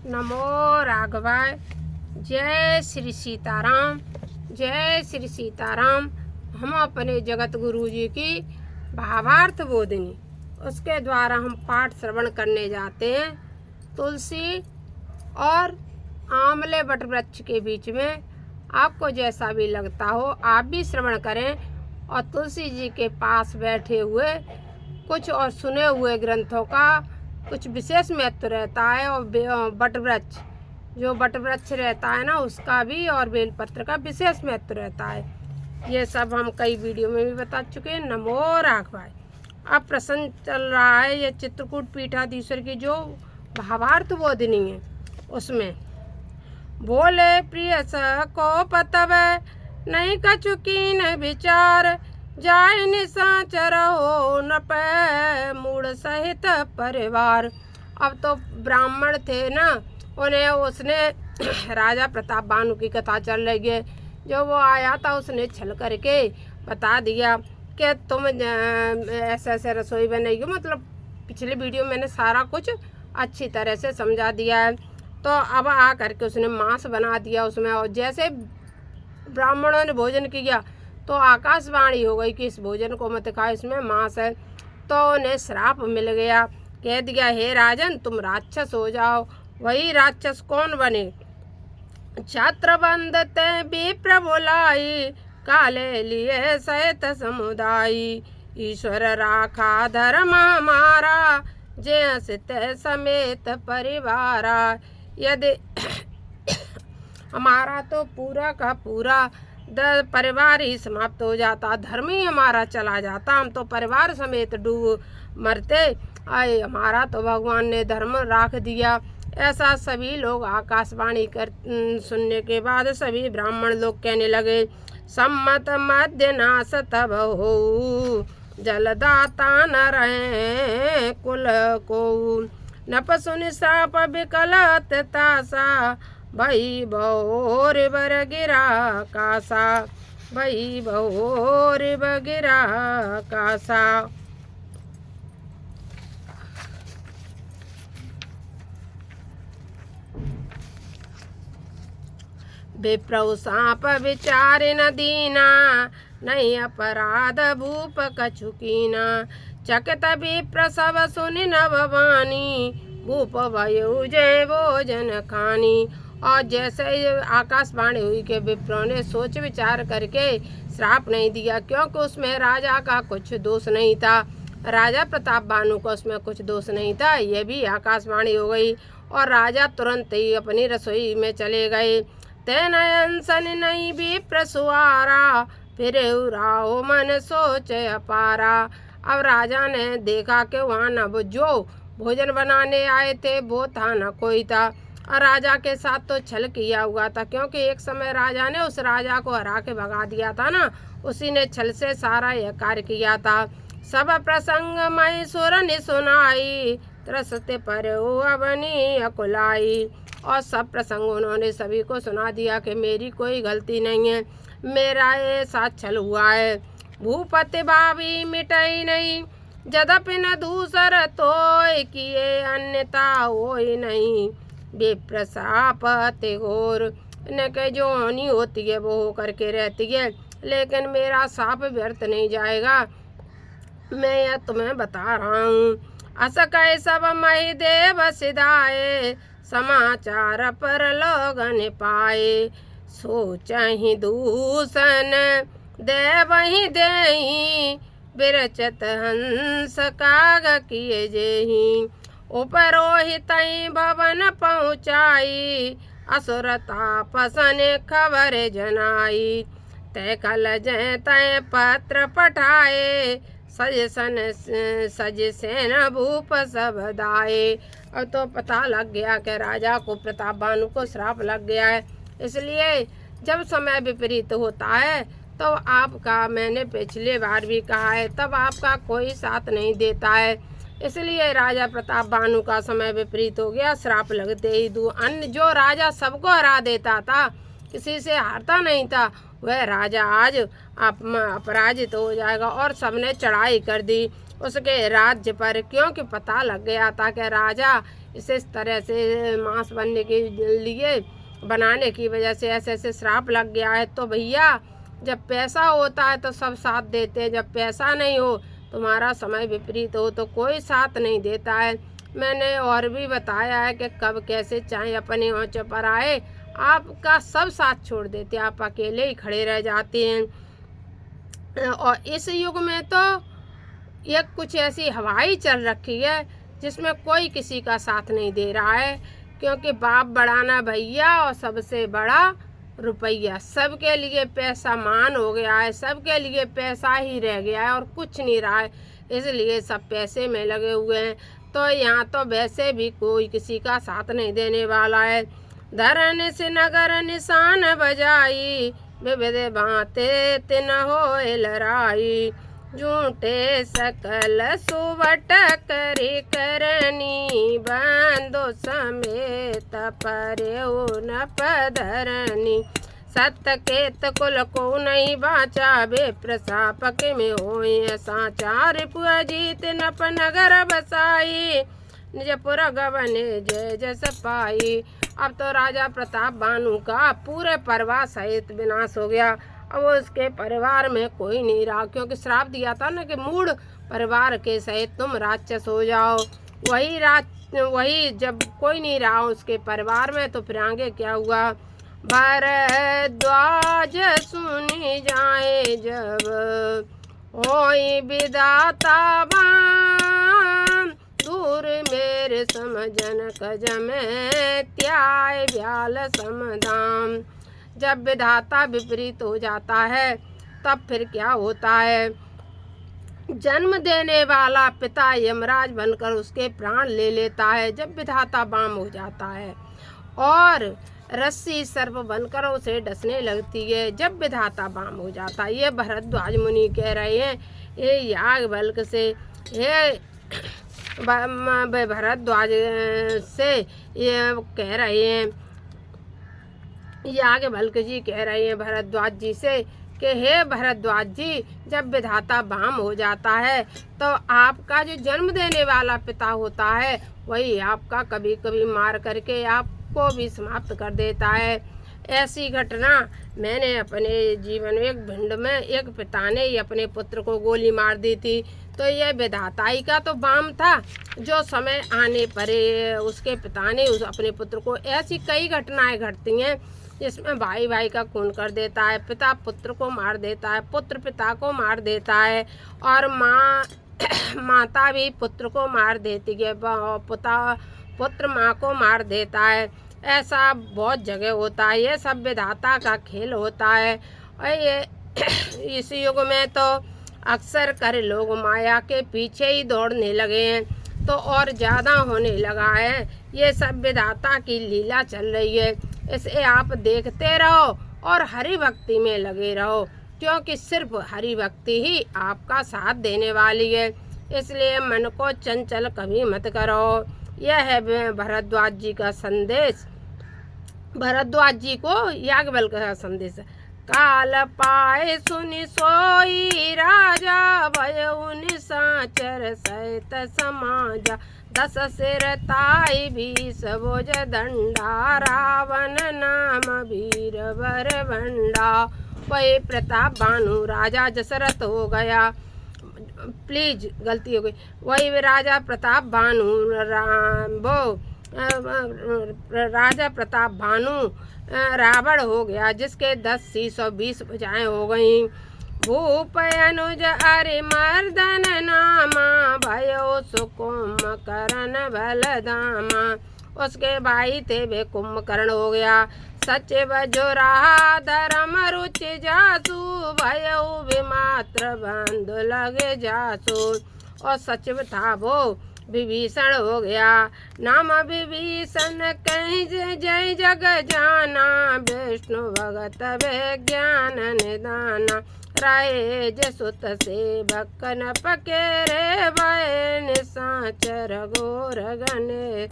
नमो राघवाय। जय श्री सीताराम, जय श्री सीताराम। हम अपने जगत गुरु जी की भावार्थ बोधिनी उसके द्वारा हम पाठ श्रवण करने जाते हैं। तुलसी और आंवले वट वृक्ष के बीच में आपको जैसा भी लगता हो आप भी श्रवण करें। और तुलसी जी के पास बैठे हुए कुछ और सुने हुए ग्रंथों का कुछ विशेष महत्व रहता है। और वट वृक्ष जो वट वृक्ष रहता है ना उसका भी और बेलपत्र का विशेष महत्व रहता है। ये सब हम कई वीडियो में भी बता चुके हैं। नमो राघवाय। अब प्रसंग चल रहा है ये चित्रकूट पीठाधीश्वर की जो भावार्थ बोधिनी है उसमें बोले प्रिय को पतव नहीं कचुकी न विचार जाय निशाचर हो न पे मूड सहित परिवार। अब तो ब्राह्मण थे ना, उन्हें उसने राजा प्रताप बानु की कथा चल रही है। जो वो आया था उसने छल करके बता दिया कि तुम ऐसे ऐसे रसोई बनाइए। मतलब पिछले वीडियो में मैंने सारा कुछ अच्छी तरह से समझा दिया है। तो अब आ करके उसने मांस बना दिया उसमें। और जैसे ब्राह्मणों ने भोजन किया तो आकाशवाणी हो गई कि इस भोजन को मत खाओ, इसमें मांस है। तो उन्हें श्राप मिल गया, कह दिया हे राजन तुम राक्षस हो जाओ। वही राक्षस कौन बने? छात्र बंदते विप्र बोलाई काले लिए सहित समुदायी। ईश्वर राखा धर्म हमारा जय सित समेत परिवारा। यदि हमारा तो पूरा का पूरा परिवार ही समाप्त हो जाता, धर्म ही हमारा चला जाता, हम तो परिवार समेत डूब मरते। आए हमारा तो भगवान ने धर्म राख दिया। ऐसा सभी लोग आकाशवाणी कर सुनने के बाद सभी ब्राह्मण लोग कहने लगे सम्मत मध्य नाश तब हो जलदाता न रहे कुल को। नप सुन साप विकलत तासा भई भोर बर गिरा कासा। भई भोर बगिरा कासा। विप्रौ सांप विचार न दीना नहीं अपराध भूप कछुकीना। चकित विप्र सब सुनि न भवानी भूप भयो जय भोजन खानी। और जैसे आकाशवाणी हुई कि विप्रों ने सोच विचार करके श्राप नहीं दिया, क्योंकि उसमें राजा का कुछ दोष नहीं था। राजा प्रताप बानु को उसमें कुछ दोष नहीं था। यह भी आकाशवाणी हो गई और राजा तुरंत ही अपनी रसोई में चले गए। तेनयन सन नहीं भी प्रसुआरा फिर राहो मन सोच अपारा। अब राजा ने देखा कि वहाँ न जो भोजन बनाने आए थे वो था न कोई था। और राजा के साथ तो छल किया हुआ था, क्योंकि एक समय राजा ने उस राजा को हरा के भगा दिया था ना, उसी ने छल से सारा यह कार्य किया था। सब प्रसंग मई सुर ने सुनाई त्रसते पर अवनी अकुलाई। और सब प्रसंग उन्होंने सभी को सुना दिया कि मेरी कोई गलती नहीं है, मेरा ये साथ छल हुआ है। भूपति भावी मिटई नहीं जदपि न दूसर तो किए अन्यता हो नहीं। बेप्रसापते घोर न के जो हानि होती है वो हो करके रहती है, लेकिन मेरा साप व्यर्थ नहीं जाएगा। मैं यह तुम्हें बता रहा हूँ। अस कह सब मही देव सिधाए समाचार पर लोगन पाए। सोचहि दूषण देव ही देही बिरचत हंस काग किए जेही। उपरोहित भवन पहुँचाई असुर तापसन खबर जनाई। तय कल जय तय पत्र पठाए सज सेन भूप सब दाए। अब तो पता लग गया कि राजा को प्रताप बानु को श्राप लग गया है। इसलिए जब समय विपरीत होता है तो आपका, मैंने पिछले बार भी कहा है, तब आपका कोई साथ नहीं देता है। इसलिए राजा प्रताप बानु का समय विपरीत हो गया। श्राप लगते ही अन्य जो राजा सबको हरा देता था, किसी से हारता नहीं था, वह राजा आज अपराजित हो जाएगा। और सबने चढ़ाई कर दी उसके राज्य पर, क्योंकि पता लग गया था कि राजा इस तरह से मांस बनने के लिए बनाने की वजह से ऐसे ऐसे श्राप लग गया है। तो भैया जब पैसा होता है तो सब साथ देते हैं, जब पैसा नहीं हो, तुम्हारा समय विपरीत हो तो कोई साथ नहीं देता है। मैंने और भी बताया है कि कब कैसे चाहे अपने ओंचे पर आए, आपका सब साथ छोड़ देते हैं, आप अकेले ही खड़े रह जाते हैं। और इस युग में तो ये कुछ ऐसी हवाई चल रखी है जिसमें कोई किसी का साथ नहीं दे रहा है, क्योंकि बाप बड़ा ना भैया और सबसे बड़ा रुपया। सबके लिए पैसा मान हो गया है, सबके लिए पैसा ही रह गया है और कुछ नहीं रहा है, इसलिए सब पैसे में लगे हुए हैं। तो यहाँ तो वैसे भी कोई किसी का साथ नहीं देने वाला है। धरन से नगर निशान बजाई, विविध भांते तिन होए लड़ाई, झूठे सकल सुवट करी करनी, बंदो समेत परेऊ न पधरनी, सत्य केत कुल को नहीं बाचा, बे प्रसापक में होए साचा, रिपुआ जीत नप नगर बसाई, निजपुर गवने जय जस पाई। अब तो राजा प्रताप बानु का पूरे परिवार सहित विनाश हो गया। अब उसके परिवार में कोई नहीं रहा, क्योंकि श्राप दिया था ना कि मूढ़ परिवार के सहित तुम राक्षस हो जाओ। वही जब कोई नहीं रहा उसके परिवार में, तो फिर आगे क्या हुआ। भरद्वाज सुनी जाए जब, होई विधाता बाम, दूर मेरे समझन कज में, त्याय व्याल समदाम। जब विधाता विपरीत हो जाता है तब फिर क्या होता है। जन्म देने वाला पिता यमराज बनकर उसके प्राण ले लेता है जब विधाता बाम हो जाता है, और रस्सी सर्प बनकर उसे डसने लगती है जब विधाता बाम हो जाता है। ये भरद्वाज मुनि कह रहे हैं, ये याज्ञवल्क्य से, ये भरद्वाज से ये कह रहे हैं, याज्ञवल्क्य जी कह रहे हैं भरद्वाज जी से कि हे भरद्वाज जी, जब विधाता बाम हो जाता है तो आपका जो जन्म देने वाला पिता होता है वही आपका कभी कभी मार करके आपको भी समाप्त कर देता है। ऐसी घटना मैंने अपने जीवन में, एक भिंड में एक पिता ने ही अपने पुत्र को गोली मार दी थी। तो यह विधाताई का तो बाम था, जो समय आने पर उसके पिता ने अपने पुत्र को, ऐसी कई घटनाएं घटती हैं जिसमें भाई भाई का खून कर देता है, पिता पुत्र को मार देता है, पुत्र पिता को मार देता है, और माता भी पुत्र को मार देती है, पुत्र माँ को मार देता है। ऐसा बहुत जगह होता है, ये सब विधाता का खेल होता है। और ये इस युग में तो अक्सर कर लोग माया के पीछे ही दौड़ने लगे हैं, तो और ज़्यादा होने लगा है। ये सब विधाता की लीला चल रही है, इसे आप देखते रहो और हरि भक्ति में लगे रहो, क्योंकि सिर्फ हरि भक्ति ही आपका साथ देने वाली है। इसलिए मन को चंचल कभी मत करो। यह है भरद्वाज जी का संदेश, भरद्वाज जी को याज्ञवल्क्य का संदेश। काल पाए सुनि सोई राजा, भयउ निशाचर सहित समाजा, 10 सिर ताई 20 भुज दंडा, रावण नाम वीर वर भंडा। वही प्रताप बानु राजा दशरथ हो गया, प्लीज गलती हो गई, वही राजा प्रताप बानु राजा प्रताप भानु रावण हो गया, जिसके 10 शीश और 20 भुजाएं हो गईं। भूप अनुज अरि मर्दन नामा, भयो सुकुम करण बल दामा। उसके भाई थे वे कुंभकर्ण हो गया, सचिव जो रहा धर्म रुचि जासु, भयो विमात्र बंधु लगे जासु। और सचिव था वो विभीषण हो गया, नाम विभीषण कहीं जय जग जाना, विष्णु भगत विज्ञान निदाना। राय जसुत सेवक न पकेरे, भय निशाचर घोर गने।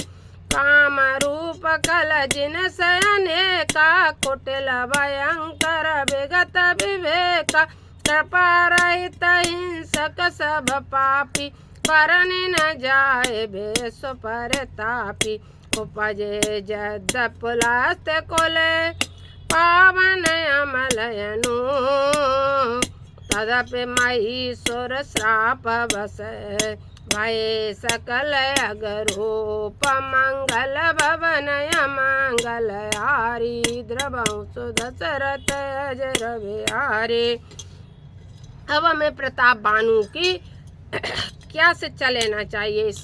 काम रूप कल जिन सयने का, कुटिल भयंकर विगत विवेक। कृपा रहित हिंसक सब पापी, परनि न जाए बेस परतापी। उपजे जद पुलस्त कुले पावन अमलयनु। तदपि महीसुर श्राप बस भय सकल अगरूप। मंगल भवन मंगल हारी द्रवंसु दशरथ अजर बिहारी। अब हमें प्रताप बानु की क्या शिक्षा लेना चाहिए इस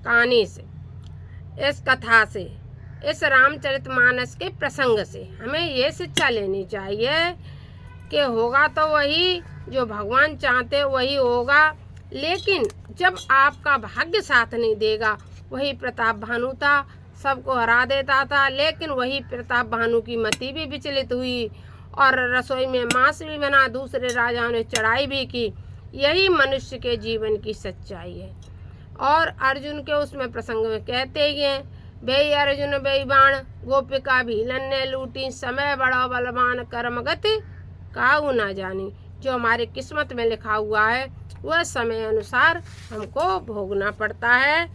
कहानी से, इस कथा से, इस रामचरितमानस के प्रसंग से? हमें ये शिक्षा लेनी चाहिए कि होगा तो वही जो भगवान चाहते वही होगा, लेकिन जब आपका भाग्य साथ नहीं देगा, वही प्रताप भानु था, सबको हरा देता था, लेकिन वही प्रताप भानु की मति भी विचलित हुई और रसोई में मांस भी बना, दूसरे राजाओं ने चढ़ाई भी की। यही मनुष्य के जीवन की सच्चाई है। और अर्जुन के उसमें प्रसंग में कहते ही हैं, बेई अर्जुन बेई बाण गोपिका भीलन ने लूटी। समय बड़ा बलवान कर्म गति काहू ना जानी। जो हमारे किस्मत में लिखा हुआ है वह समय अनुसार हमको भोगना पड़ता है।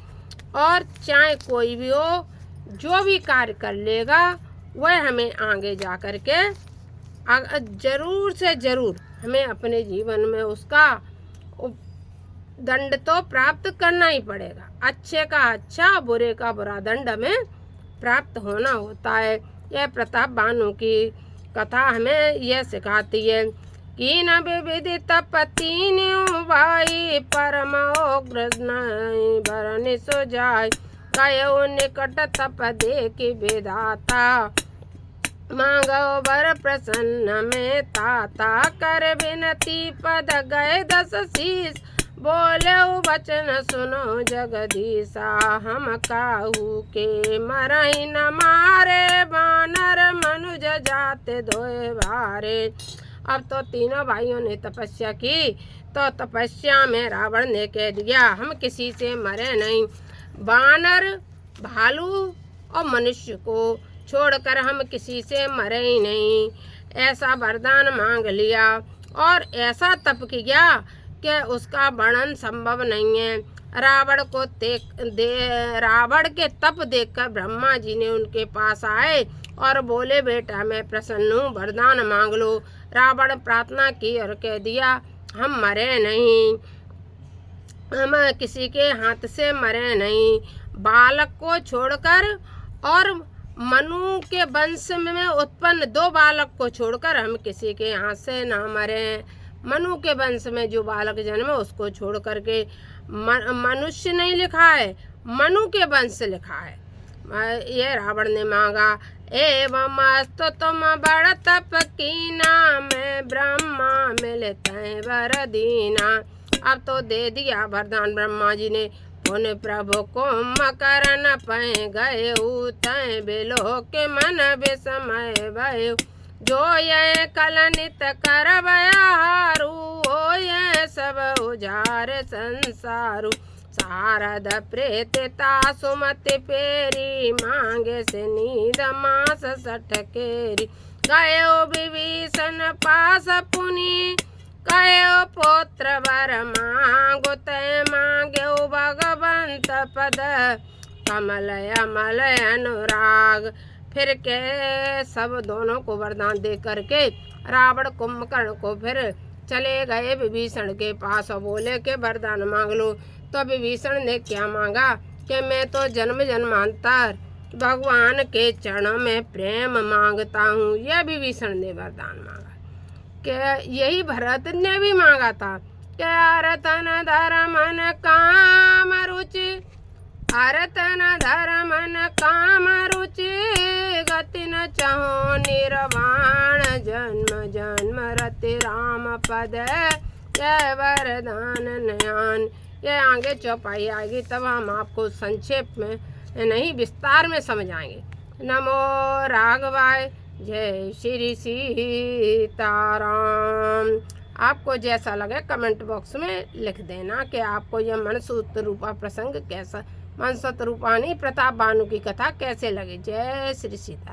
और चाहे कोई भी हो, जो भी कार्य कर लेगा वह हमें आगे जा कर के जरूर से जरूर हमें अपने जीवन में उसका दंड तो प्राप्त करना ही पड़ेगा। अच्छे का अच्छा, बुरे का बुरा दंड हमें प्राप्त होना होता है। यह प्रताप बानु की कथा हमें यह सिखाती है कि न विविधि तपति भाई परम उग्र भरनि सो जाय। गयो निकट तप देखि विधाता मांगो वर प्रसन्न में ताता। कर विनती पद गए 10 शीस बोले वचन सुनो जगदीशा। हम काहू के मरहि न मारे बानर मनुज जाते धोए भारे। अब तो तीनों भाइयों ने तपस्या की, तो तपस्या में रावण ने कह दिया हम किसी से मरे नहीं। बानर, भालू और मनुष्य को छोड़कर हम किसी से मरे ही नहीं। ऐसा वरदान मांग लिया और ऐसा तप किया कि उसका वर्णन संभव नहीं है। रावण के तप देखकर ब्रह्मा जी ने उनके पास आए और बोले बेटा मैं प्रसन्न हूँ, वरदान मांग लो। रावण प्रार्थना की और कह दिया हम मरे नहीं, हम किसी के हाथ से मरे नहीं। बालक को छोड़कर और मनु के वंश में उत्पन्न 2 बालक को छोड़कर हम किसी के हाथ से ना मरे। मनु के वंश में जो बालक जन्मे उसको छोड़ करके मनुष्य नहीं लिखा है, मनु के वंश लिखा है। ये रावण ने मांगा। एवं अस्तु तुम बड़ तप कीना मैं ब्रह्मा मिलते वर दीना। अब तो दे दिया वरदान ब्रह्मा जी ने। उन प्रभु को मकरन पै गए तय बिलो के मन विस्मय भयो। जो ये कलनित करवया हारू हो ये सब उजार संसारू। शारद प्रेतता सुमति पेरी मांगे से नीद मास सठकेरी। गयो विभीषण पास पुनि कयो पुत्र वर मांगो तय मांगो भगवंत पद कमलय अमलय अनुराग। फिर के सब दोनों को वरदान दे करके रावण कुंभकर्ण को फिर चले गए विभीषण के पास और बोले के वरदान मांग लो। तो विभीषण ने क्या मांगा कि मैं तो जन्म जन्मांतर भगवान के चरणों में प्रेम मांगता हूँ। यह विभीषण ने वरदान मांगा। कि यही भरत ने भी मांगा था कि अरतन धर्मन काम रुचि, अरतन धर्मन काम रुचि। गति न चाहो निर्वाण जन्म जन्म रति राम पद जय वरदान नयन। ये आगे चौपाई आएगी तब हम आपको संक्षेप में नहीं विस्तार में समझाएंगे। नमो राघवाय, जय श्री सीताराम। आपको जैसा लगे कमेंट बॉक्स में लिख देना कि आपको यह मनसूत्र रूपा प्रसंग कैसा, मनसूत्र रूपानी प्रताप बानु की कथा कैसे लगे। जय श्री सीता।